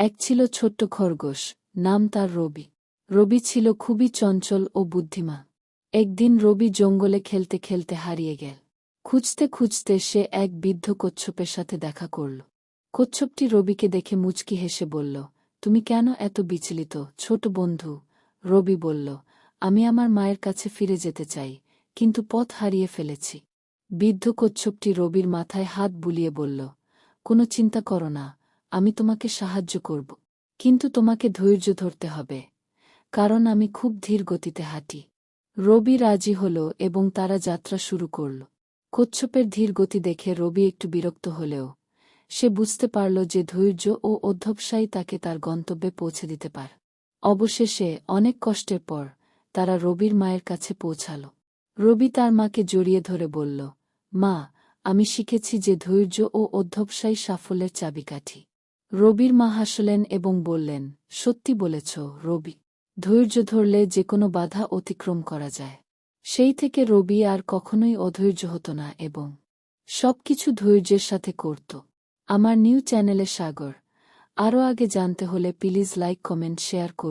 এক ছিল ছোট্ট খরগোশ, নাম তার রবি। রবি ছিল খুবই চঞ্চল ও বুদ্ধিমান। একদিন রবি জঙ্গলে খেলতে খেলতে হারিয়ে গেল। খুঁজতে খুঁজতে সে এক বৃদ্ধ কচ্ছপের সাথে দেখা করল। কচ্ছপটি রবিকে দেখে মুচকি হেসে বলল, তুমি কেন এত বিচলিত ছোট বন্ধু? রবি বলল, আমি আমার মায়ের কাছে ফিরে যেতে চাই, কিন্তু পথ হারিয়ে ফেলেছি। বৃদ্ধ কচ্ছপটি রবির মাথায় হাত বুলিয়ে বলল, কোনো চিন্তা করো না, আমি তোমাকে সাহায্য করব। কিন্তু তোমাকে ধৈর্য ধরতে হবে, কারণ আমি খুব ধীর গতিতে হাঁটি। রবি রাজি হল এবং তারা যাত্রা শুরু করল। কচ্ছপের ধীর গতি দেখে রবি একটু বিরক্ত হলেও সে বুঝতে পারল যে ধৈর্য ও অধ্যবসায়ই তাকে তার গন্তব্যে পৌঁছে দিতে পারে। অবশেষে অনেক কষ্টের পর তারা রবির মায়ের কাছে পৌঁছাল। রবি তার মাকে জড়িয়ে ধরে বলল, মা, আমি শিখেছি যে ধৈর্য ও অধ্যবসায়ী সাফল্যের চাবিকাঠি। রবির মা হাসলেন এবং বললেন, সত্যি বলেছ রবি, ধৈর্য ধরলে যে কোনো বাধা অতিক্রম করা যায়। সেই থেকে রবি আর কখনোই অধৈর্য হতো না এবং সবকিছু ধৈর্যের সাথে করত। আমার নিউ চ্যানেলে সাগর। আরও আগে জানতে হলে প্লিজ লাইক কমেন্ট শেয়ার করুন।